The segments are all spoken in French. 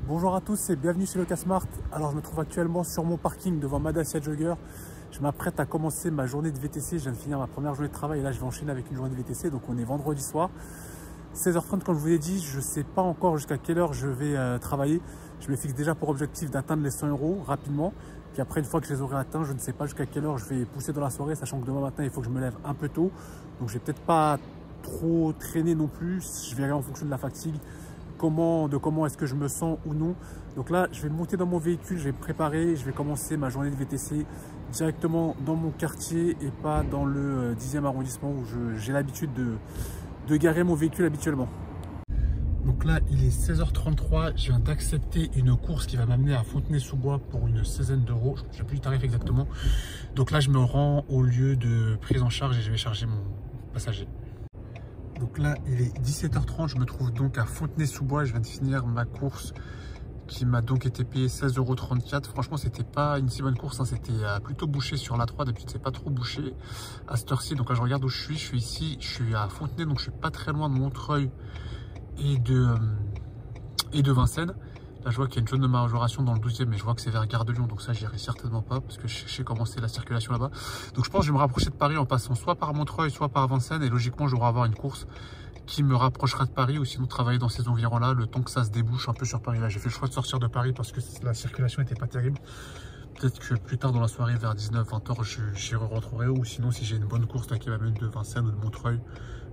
Bonjour à tous et bienvenue chez Locasmart. Alors je me trouve actuellement sur mon parking devant ma Dacia Jogger. Je m'apprête à commencer ma journée de VTC. Je viens de finir ma première journée de travail et là je vais enchaîner avec une journée de VTC. Donc on est vendredi soir, 16h30 comme je vous l'ai dit. Je ne sais pas encore jusqu'à quelle heure je vais travailler. Je me fixe déjà pour objectif d'atteindre les 100 € rapidement. Puis après, une fois que je les aurai atteints, je ne sais pas jusqu'à quelle heure je vais pousser dans la soirée, sachant que demain matin il faut que je me lève un peu tôt. Donc je vais peut-être pas trop traîner non plus. Je verrai en fonction de la fatigue de comment est-ce que je me sens ou non. Donc là, je vais monter dans mon véhicule, je vais me préparer, je vais commencer ma journée de VTC directement dans mon quartier et pas dans le 10e arrondissement où j'ai l'habitude de garer mon véhicule habituellement. Donc là, il est 16h33, je viens d'accepter une course qui va m'amener à Fontenay-sous-Bois pour une seizaine d'euros. Je ne sais plus le tarif exactement. Donc là, je me rends au lieu de prise en charge et je vais charger mon passager. Donc là, il est 17h30, je me trouve donc à Fontenay-sous-Bois. Je viens de finir ma course qui m'a donc été payée 16,34 €. Franchement, c'était pas une si bonne course, hein. C'était plutôt bouché sur l'A3. D'habitude, c'est pas trop bouché à cette heure-ci. Donc là, je regarde où je suis ici, je suis à Fontenay, donc je suis pas très loin de Montreuil et de Vincennes. Là, je vois qu'il y a une zone de majoration dans le 12e, mais je vois que c'est vers Gare de Lyon, donc ça, j'irai certainement pas parce que je sais comment c'est la circulation là-bas. Donc, je pense que je vais me rapprocher de Paris en passant soit par Montreuil, soit par Vincennes, et logiquement, je devrais avoir une course qui me rapprochera de Paris ou sinon travailler dans ces environs-là, le temps que ça se débouche un peu sur Paris. Là, j'ai fait le choix de sortir de Paris parce que la circulation n'était pas terrible. Peut-être que plus tard dans la soirée, vers 19-20 h, j'y rentrerai, ou sinon, si j'ai une bonne course là qui m'amène de Vincennes ou de Montreuil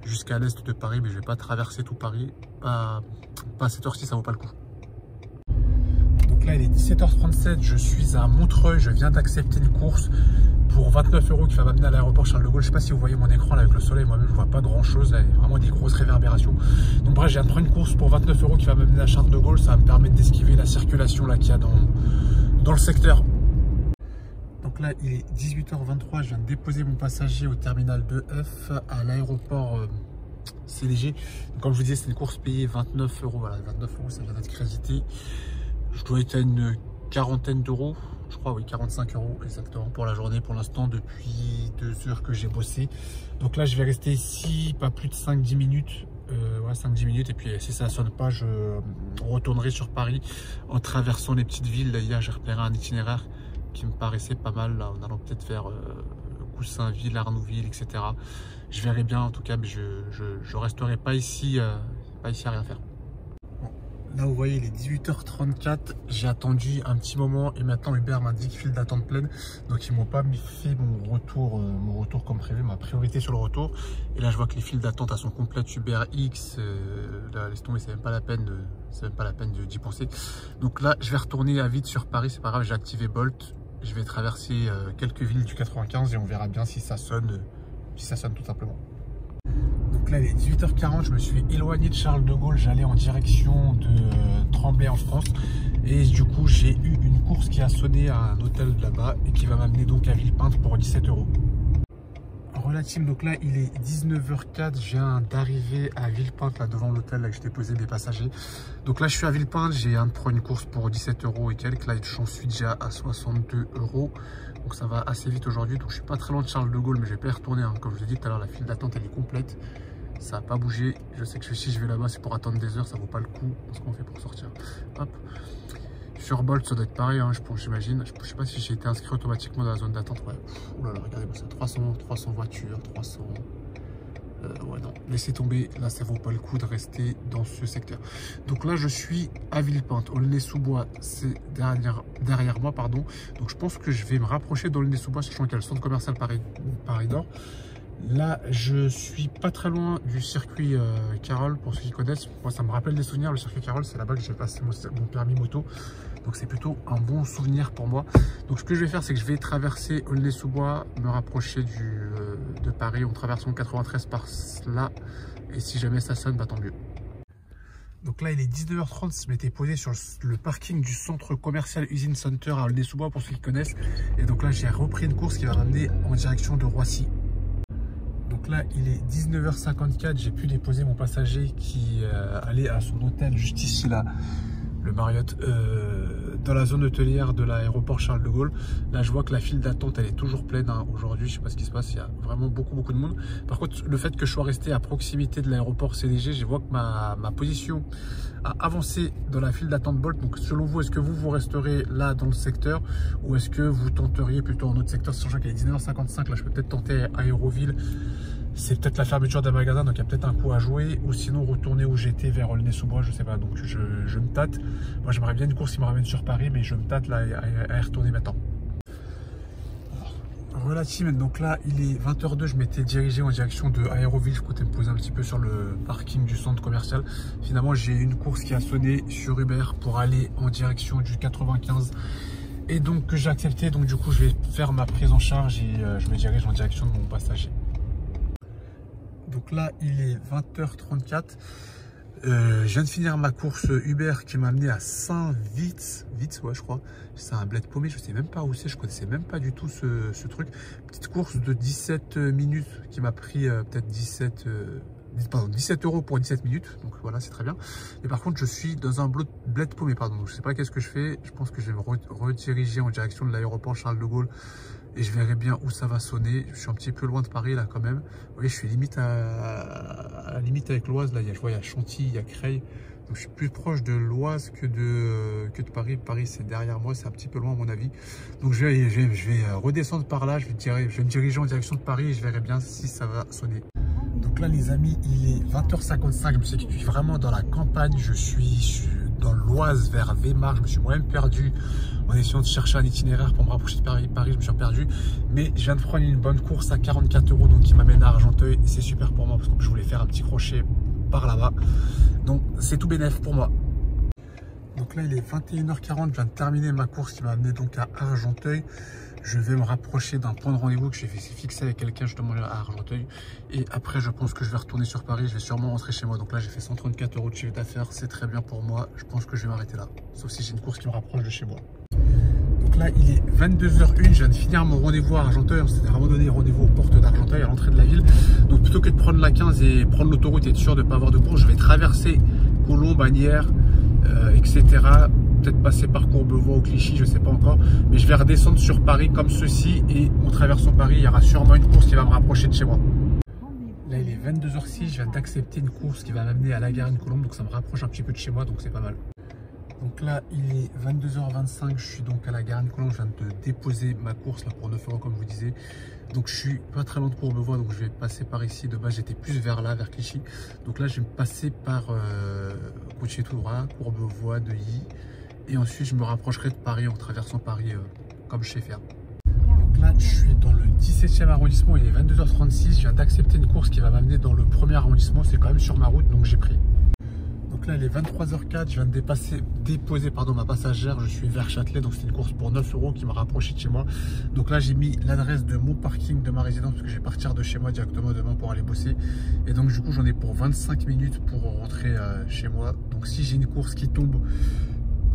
jusqu'à l'est de Paris, mais je vais pas traverser tout Paris. Pas à cette heure-ci, ça vaut pas le coup. Donc là, il est 17h37, je suis à Montreuil, je viens d'accepter une course pour 29 € qui va m'amener à l'aéroport Charles de Gaulle. Je ne sais pas si vous voyez mon écran là avec le soleil, moi-même je vois pas grand chose, il y a vraiment des grosses réverbérations. Donc bref, je viens de prendre une course pour 29 € qui va m'amener à Charles de Gaulle, ça va me permettre d'esquiver la circulation là qu'il y a dans le secteur. Donc là, il est 18h23, je viens de déposer mon passager au terminal 2F à l'aéroport CDG. Donc, comme je vous disais, c'est une course payée 29 €. Voilà, 29 €, ça vient d'être crédité. Je dois être à une quarantaine d'euros, je crois, oui, 45 € exactement pour la journée pour l'instant, depuis 2 heures que j'ai bossé. Donc là, je vais rester ici, pas plus de 5-10 minutes. Ouais, 5-10 minutes, et puis si ça ne sonne pas, je retournerai sur Paris en traversant les petites villes. Là, hier, j'ai repéré un itinéraire qui me paraissait pas mal, là, en allant peut-être vers Goussainville, Arnouville, etc. Je verrai bien en tout cas, mais je resterai pas ici à rien faire. Là, vous voyez, il est 18h34. J'ai attendu un petit moment et maintenant Uber m'indique file d'attente pleine. Donc, ils m'ont pas fait mon retour comme prévu, ma priorité sur le retour. Et là, je vois que les files d'attente sont complètes. Uber X, là, laisse tomber, c'est même pas la peine d'y penser. Donc là, je vais retourner à vite sur Paris. C'est pas grave, j'ai activé Bolt. Je vais traverser quelques villes du 95 et on verra bien si ça sonne tout simplement. Donc là, il est 18h40, je me suis éloigné de Charles de Gaulle, j'allais en direction de Tremblay en France. Et du coup, j'ai eu une course qui a sonné à un hôtel là-bas et qui va m'amener donc à Villepinte pour 17 €. Relative, donc là, il est 19h04, je viens d'arriver à Villepinte, là devant l'hôtel, là que j'ai déposé mes passagers. Donc là, je suis à Villepinte, j'ai pris une course pour 17 € et quelques. Là, j'en suis déjà à 62 €. Donc ça va assez vite aujourd'hui. Donc je suis pas très loin de Charles de Gaulle, mais je vais pas y retourner, hein. Comme je vous ai dit tout à l'heure, la file d'attente elle est complète. Ça n'a pas bougé. Je sais que si je vais là-bas, c'est pour attendre des heures, ça vaut pas le coup. Ce qu'on fait pour sortir. Hop. Sur Bolt, ça doit être pareil, hein, j'imagine. Je sais pas si j'ai été inscrit automatiquement dans la zone d'attente. Ouais. Ouh là là, regardez-moi ça. 300 voitures, 300. Ouais, non, laissez tomber. Là, ça vaut pas le coup de rester dans ce secteur. Donc là, je suis à Villepinte. Aulnay-sous-Bois, c'est derrière moi, pardon. Donc je pense que je vais me rapprocher d'Aulnay-sous-Bois, sachant qu'il y a le centre commercial Paris Nord. Là, je suis pas très loin du circuit Carole, pour ceux qui connaissent. Moi, ça me rappelle des souvenirs. Le circuit Carole, c'est là-bas que j'ai passé mon permis moto. Donc, c'est plutôt un bon souvenir pour moi. Donc, ce que je vais faire, c'est que je vais traverser Aulnay-sous-Bois, me rapprocher de Paris en traversant 93 par là. Et si jamais ça sonne, bah, tant mieux. Donc là, il est 19h30, je m'étais posé sur le parking du centre commercial Usine Center à Aulnay-sous-Bois, pour ceux qui connaissent. Et donc là, j'ai repris une course qui va m'amener en direction de Roissy. Donc là, il est 19h54, j'ai pu déposer mon passager qui allait à son hôtel juste ici là, le Marriott, dans la zone hôtelière de l'aéroport Charles de Gaulle. Là, je vois que la file d'attente, elle est toujours pleine. Hein. Aujourd'hui, je sais pas ce qui se passe, il y a vraiment beaucoup de monde. Par contre, le fait que je sois resté à proximité de l'aéroport CDG, je vois que ma position a avancé dans la file d'attente Bolt. Donc, selon vous, est-ce que vous resterez là dans le secteur ou est-ce que vous tenteriez plutôt en autre secteur, sachant qu'il est 19h55, là, je peux peut-être tenter Aéroville. C'est peut-être la fermeture d'un magasin, donc il y a peut-être un coup à jouer. Ou sinon retourner où j'étais vers Aulnay-sous-Bois, je sais pas. Donc je me tâte. Moi j'aimerais bien une course qui me ramène sur Paris, mais je me tâte là à y retourner maintenant. Relativement, donc là il est 20h02, je m'étais dirigé en direction de Aéroville. Je comptais me poser un petit peu sur le parking du centre commercial. Finalement j'ai une course qui a sonné sur Uber pour aller en direction du 95. Et donc que j'ai accepté, donc du coup je vais faire ma prise en charge et je me dirige en direction de mon passager. Donc là, il est 20h34. Je viens de finir ma course Uber qui m'a amené à Saint-Vitz. Vitz, ouais, je crois. C'est un bled paumé. Je sais même pas où c'est. Je connaissais même pas du tout ce truc. Petite course de 17 minutes qui m'a pris peut-être 17 € pour 17 minutes. Donc voilà, c'est très bien. Mais par contre, je suis dans un bled paumé. Pardon. Donc, je sais pas qu'est-ce que je fais. Je pense que je vais me rediriger en direction de l'aéroport Charles de Gaulle. Et je verrai bien où ça va sonner. Je suis un petit peu loin de Paris là quand même. Vous voyez, je suis limite à la limite avec l'Oise. Là, je vois, il y a Chantilly, il y a Creil. Donc je suis plus proche de l'Oise que de Paris. Paris, c'est derrière moi, c'est un petit peu loin à mon avis. Donc je vais redescendre par là. Je vais me diriger en direction de Paris et je verrai bien si ça va sonner. Donc là, les amis, il est 20h55. Je me suis vraiment dans la campagne. Je suis dans l'Oise vers Weimar. Je me suis moi-même perdu en essayant de chercher un itinéraire pour me rapprocher de Paris. Je me suis perdu. Mais je viens de prendre une bonne course à 44 €, donc qui m'amène à Argenteuil. C'est super pour moi parce que je voulais faire un petit crochet par là-bas. Donc c'est tout bénef pour moi. Donc là, il est 21h40. Je viens de terminer ma course qui m'a amené donc à Argenteuil. Je vais me rapprocher d'un point de rendez-vous que j'ai fixé avec quelqu'un justement à Argenteuil. Et après, je pense que je vais retourner sur Paris. Je vais sûrement rentrer chez moi. Donc là, j'ai fait 134 € de chiffre d'affaires. C'est très bien pour moi. Je pense que je vais m'arrêter là. Sauf si j'ai une course qui me rapproche de chez moi. Donc là, il est 22h01. Je viens de finir mon rendez-vous à Argenteuil. On s'était vraiment donné rendez-vous aux portes d'Argenteuil, à l'entrée de la ville. Donc plutôt que de prendre la 15 et prendre l'autoroute et être sûr de ne pas avoir de course, je vais traverser Colomb, Bagnères, etc. Peut-être passer par Courbevoie ou Clichy, je ne sais pas encore. Mais je vais redescendre sur Paris comme ceci. Et en traversant Paris, il y aura sûrement une course qui va me rapprocher de chez moi. Là, il est 22h06. Je viens d'accepter une course qui va m'amener à la Garenne-Colombes. Donc ça me rapproche un petit peu de chez moi. Donc c'est pas mal. Donc là, il est 22h25. Je suis donc à la Garenne-Colombes. Je viens de déposer ma course là pour 9 € comme je vous disais. Donc je suis pas très loin de Courbevoie. Donc je vais passer par ici. De base, j'étais plus vers là, vers Clichy. Donc là, je vais me passer par continuer tout droit, Courbevoie, Neuilly. Et ensuite, je me rapprocherai de Paris en traversant Paris comme je sais faire. Donc là, je suis dans le 17e arrondissement. Il est 22h36. Je viens d'accepter une course qui va m'amener dans le premier arrondissement. C'est quand même sur ma route, donc j'ai pris. Donc là, il est 23h04. Je viens de déposer ma passagère. Je suis vers Châtelet. Donc c'est une course pour 9 € qui m'a rapproché de chez moi. Donc là, j'ai mis l'adresse de mon parking de ma résidence parce que je vais partir de chez moi directement demain pour aller bosser. Et donc du coup, j'en ai pour 25 minutes pour rentrer chez moi. Donc si j'ai une course qui tombe,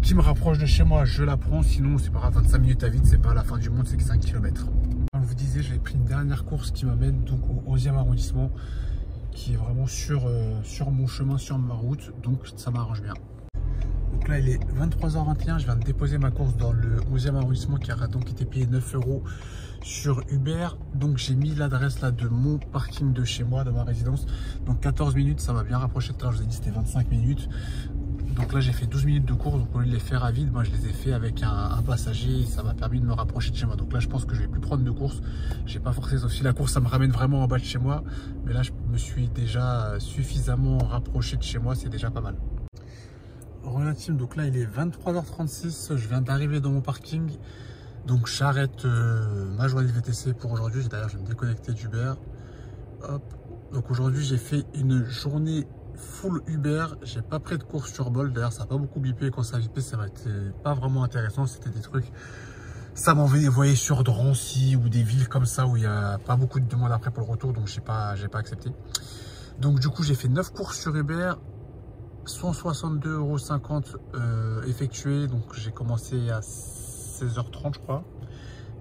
qui me rapproche de chez moi, je la prends. Sinon, c'est pas grave, 25 minutes à vide, c'est pas la fin du monde, c'est que 5 km. Comme je vous disais, j'avais pris une dernière course qui m'amène donc au 11e arrondissement, qui est vraiment sur mon chemin, sur ma route. Donc ça m'arrange bien. Donc là, il est 23h21. Je viens de déposer ma course dans le 11e arrondissement qui a donc été payé 9 € sur Uber. Donc j'ai mis l'adresse là de mon parking de chez moi, de ma résidence. Donc 14 minutes, ça m'a bien rapproché. Tout à l'heure, je vous ai dit c'était 25 minutes. Donc là, j'ai fait 12 minutes de course. Donc au lieu de les faire à vide, moi je les ai fait avec un passager. Et ça m'a permis de me rapprocher de chez moi. Donc là, je pense que je vais plus prendre de course. J'ai pas forcé, sauf si la course ça me ramène vraiment en bas de chez moi. Mais là, je me suis déjà suffisamment rapproché de chez moi. C'est déjà pas mal. Relative, donc là il est 23h36. Je viens d'arriver dans mon parking. Donc j'arrête ma journée de VTC pour aujourd'hui. D'ailleurs, je vais me déconnecter d'Uber. Hop. Donc aujourd'hui, j'ai fait une journée full Uber. J'ai pas pris de course sur Bolt. D'ailleurs, ça n'a pas beaucoup bipé. Quand ça a bipé, ça m'a été pas vraiment intéressant. C'était des trucs, ça m'envoyait sur Drancy ou des villes comme ça où il n'y a pas beaucoup de demandes après pour le retour. Donc j'ai pas accepté. Donc du coup, j'ai fait 9 courses sur Uber, 162,50 € effectués. Donc j'ai commencé à 16h30 je crois,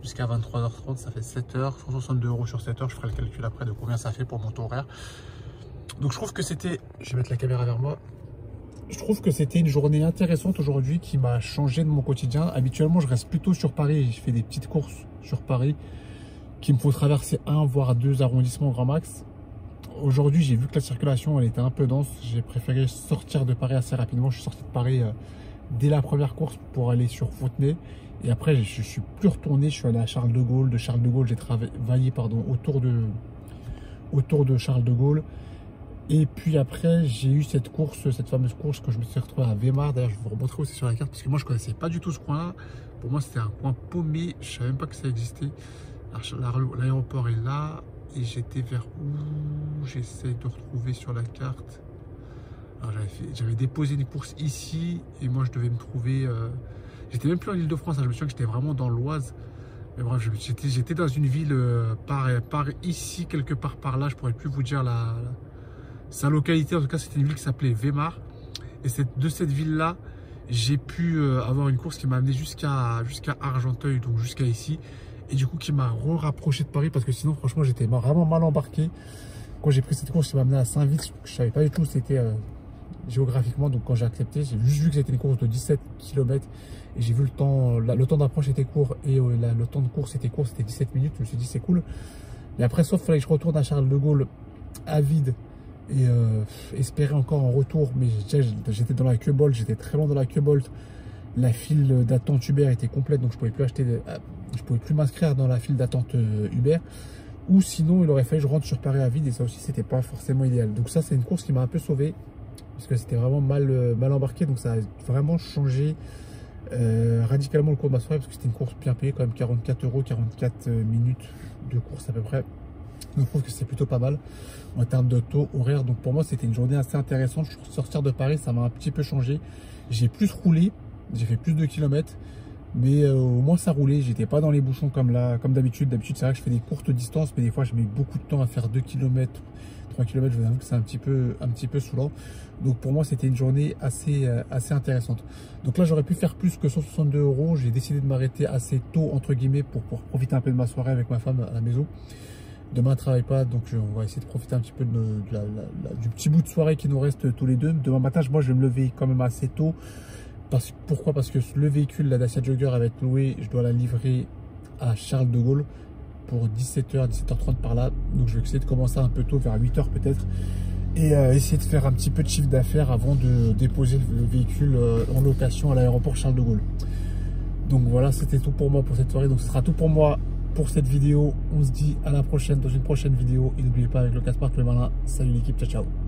jusqu'à 23h30, ça fait 7 h, 162 € sur 7 h. Je ferai le calcul après de combien ça fait pour mon taux horaire. Donc je trouve que c'était, je vais mettre la caméra vers moi, Je trouve que c'était une journée intéressante aujourd'hui qui m'a changé de mon quotidien. Habituellement, je reste plutôt sur Paris et je fais des petites courses sur Paris qui me faut traverser 1 voire 2 arrondissements grand max. Aujourd'hui, j'ai vu que la circulation elle était un peu dense. J'ai préféré sortir de Paris assez rapidement. Je suis sorti de Paris dès la première course pour aller sur Fontenay. Et après, je suis plus retourné. Je suis allé à Charles de Gaulle. De Charles de Gaulle, j'ai travaillé autour de Charles de Gaulle. Et puis après, j'ai eu cette fameuse course que je me suis retrouvé à Weimar. D'ailleurs, je vais vous remontrer aussi sur la carte parce que moi, je ne connaissais pas du tout ce coin-là. Pour moi, c'était un coin paumé. Je ne savais même pas que ça existait. L'aéroport est là. Et j'étais vers où? J'essaye de retrouver sur la carte. J'avais déposé une course ici. Et moi, je devais me trouver... J'étais même plus en Île-de-France. Je me souviens que j'étais vraiment dans l'Oise. Mais bref, j'étais dans une ville par ici, quelque part par là. Je ne pourrais plus vous dire sa localité. En tout cas, c'était une ville qui s'appelait Weimar. Et de cette ville-là, j'ai pu avoir une course qui m'a amené jusqu'à Argenteuil, donc jusqu'à ici. Et du coup, qui m'a rapproché de Paris parce que sinon, franchement, j'étais vraiment mal embarqué. Quand j'ai pris cette course, qui m'a amené à Saint-Vite, je ne savais pas du tout où c'était géographiquement. Donc, quand j'ai accepté, j'ai juste vu que c'était une course de 17 km. Et j'ai vu le temps d'approche était court et le temps de course était court, c'était 17 minutes. Je me suis dit, c'est cool. Mais après, sauf qu'il fallait que je retourne à Charles de Gaulle à vide et espérer encore un retour. Mais j'étais dans la queue Bolt, j'étais très loin dans la queue Bolt. La file d'attente Uber était complète, donc je pouvais plus m'inscrire dans la file d'attente Uber. Ou sinon, il aurait fallu que je rentre sur Paris à vide et ça aussi, c'était pas forcément idéal. Donc ça, c'est une course qui m'a un peu sauvé parce que c'était vraiment mal embarqué. Donc ça a vraiment changé radicalement le cours de ma soirée parce que c'était une course bien payée, quand même 44 €, 44 minutes de course à peu près. Donc je trouve que c'est plutôt pas mal en termes de taux horaire. Donc pour moi, c'était une journée assez intéressante. Sortir de Paris, ça m'a un petit peu changé. J'ai plus roulé. J'ai fait plus de kilomètres, mais au moins ça roulait. J'étais pas dans les bouchons comme d'habitude. D'habitude, c'est vrai que je fais des courtes distances, mais des fois, je mets beaucoup de temps à faire 2 km, 3 km. Je vous avoue que c'est un petit peu saoulant. Donc pour moi, c'était une journée assez intéressante. Donc là, j'aurais pu faire plus que 162 €. J'ai décidé de m'arrêter assez tôt, entre guillemets, pour profiter un peu de ma soirée avec ma femme à la maison. Demain, elle ne travaille pas, donc on va essayer de profiter un petit peu du petit bout de soirée qui nous reste tous les deux. Demain matin, moi, je vais me lever quand même assez tôt. Pourquoi? Parce que le véhicule, la Dacia Jogger, va être loué. Je dois la livrer à Charles de Gaulle pour 17h, 17h30 par là. Donc je vais essayer de commencer un peu tôt, vers 8h peut-être. Et essayer de faire un petit peu de chiffre d'affaires avant de déposer le véhicule en location à l'aéroport Charles de Gaulle. Donc voilà, c'était tout pour moi pour cette soirée. Donc ce sera tout pour moi pour cette vidéo. On se dit à la prochaine dans une prochaine vidéo. Et n'oubliez pas, avec le Casmart, le malin. Salut l'équipe, ciao ciao.